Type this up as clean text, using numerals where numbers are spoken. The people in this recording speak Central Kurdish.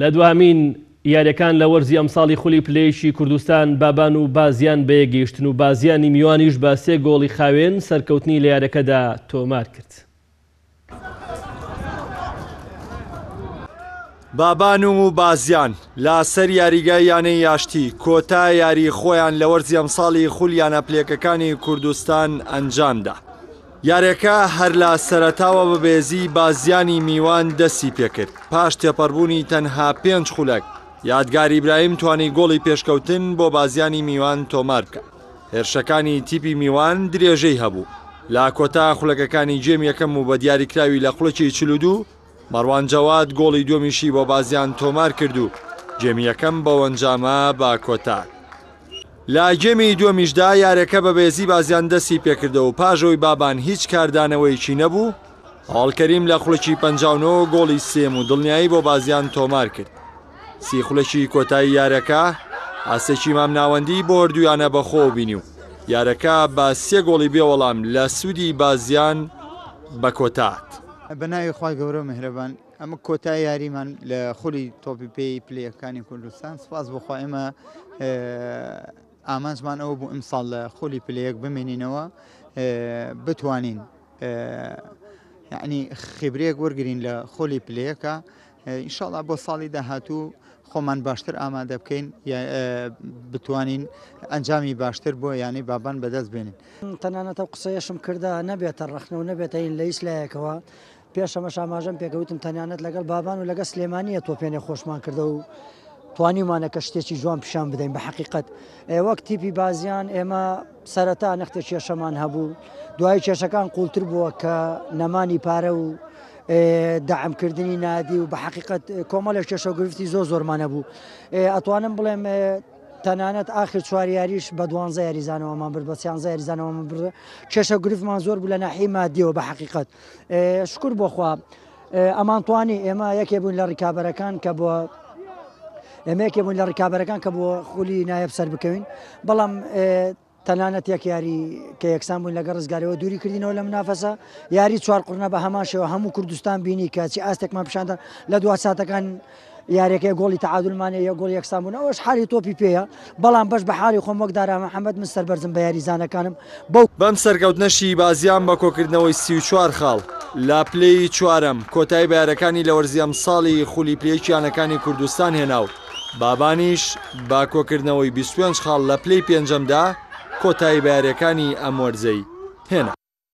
لە دوامین یاریەکان لە وەرزی ئەمساڵی خولی پلەیەکی کوردستان بابان و بازیان بەیەکگەیشتن و بازیانی میوانیش بە 3 گۆڵی خاوێن سەرکەوتنی لە یاریەکەدا تۆمار کرد. بابان و بازیان لاسەر یاریگای یانەی یاشتی کۆتا یاری خۆیان لە وەرزی ئەمساڵی خولیانە پلێکەکانی کوردستان ئەنجامدا. یاریەکە هەر لە سەرەتاوە بەبێزی بازیانی میوان دەستی پێکرد. پاش تێپەڕبوونی تەنها 5 خولەک یادگار ئیبراهیم توانی گۆڵی پێشکەوتن بۆ بازیانی میوان تۆمار بکە. هێرشەکانی تیپی میوان درێژەی هەبوو. لا کۆتا خولەکەکانی جێم یەکەم و بە دیاریکراوی لە خوڵێکی 42 مەڕوان جەواد گۆڵی دووەمیشی بۆ بازیان تۆمار کرد و جێمی یەکەم بە وەنجامە با کۆتا. لا جێمی دووەمیشدا یاریەکە بە بێزی بازیان دەستی پێکردەوە و پاژەوەی بابان هیچ کاردانەوەیکی نەبوو. هاڵکەریم لە خوڵێکی 59 گۆڵی سێم و دڵنیایی بۆ بازیان تۆمار کرد. سی خوڵێکی کۆتایی یاریەکە ئاسێکی مام ناوەندی بۆ هەردوویانە بەخۆ بینی و یاریەکە بە 3 گۆڵی بێوەڵام لە سوودی بازیان بە کۆتات. بەناوی خوای گەورە مهرەبان ئەمە کۆتای یاریمان لە خولی تۆپی پێی پلەیەکانی کوردستان سپاس بۆخوا ئێمە ئامانجمان ئەوە بوو ئەمساڵ لە خولی پلەیەک بمێنینەوە بتوانین یعنی خبرەیەک وەرگرین لە خولی پلەیەکە ئینشاڵڵا بۆ ساڵی داهاتوو خۆمان باشتر ئامادە بکەین بتوانین ئەنجامی باشتر بۆ یانی بابان بەدەست بێنین. تەنانەتە قسەیەشم کردە نەبێتە ڕەخنەوە نەبێتە این لە ئیسلایەکەوە پێشەمە شاماژەم پێکەوتم تەنانەت لەگەڵ بابان و لەگە سلێمانیە تۆ پێێنێ خۆشمان کردە و توانیمانەکە شتێکی جوان پیشان بدەین بە حقیقت وەک تیپی بازیان ئێمە سەرەتا نەختە کێشەمان هەبوو دوای کێشەکان قوڵتر بووە کە نەمانی پارە و داعمکردنی نادی و بە حقیقت کۆمەڵێک کێشە و گرفتی زۆرمانە بوو. ئەتوانم بڵێم تەنانەت ئاخر 4 یاریش بە 12 یاریزانەوەمان برد بە 13 یاریزانەوەمان برد کێشە گرفتمان زۆر بوو لە ناحیەی مادیەوە بە حقیقت شکر بۆخوا ئەمان توانی ئێمە یەکێ بوون لە ڕیکابەرەکان کە بۆ ئێمە یەکێ بوون لە ڕیکابەرەکان کە بۆ خولی نایب سەر بکەوین بەڵام تەنانەت یەک یاری کە یەکسان بوون لەگە ڕزگارەوە دووری کردینەوە لە منافەسە یاری 4 قڕنە بە هەماشەوە هەموو کوردستان بینی کە چی ئاستێکمان پیشاندا لە دو ساتەکان یاریەکەی گۆڵی تەعادولمانە یە گۆڵی یەکسان بوون ئەوەش حالی تۆپی پێیە بەڵام بەش بە حالی خۆم وەک دارا محەممەد من سەربەرزم بە یاریزانەکانم بەم سەرکەوتنەشی بازیان بە کۆکردنەوەی 34 خاڵ لا پلەی چوارەم کۆتایی بە یاریەکانی لە وەرزی ئەمساڵی خولی پلەیەکیانەکانی کوردستان هێنا و بابانیش با کۆکردنەوەی 25 خاڵ لە پلەی پێنجەمدا کۆتایی بە یاریەکانی ئەم وەرزەی هێنا.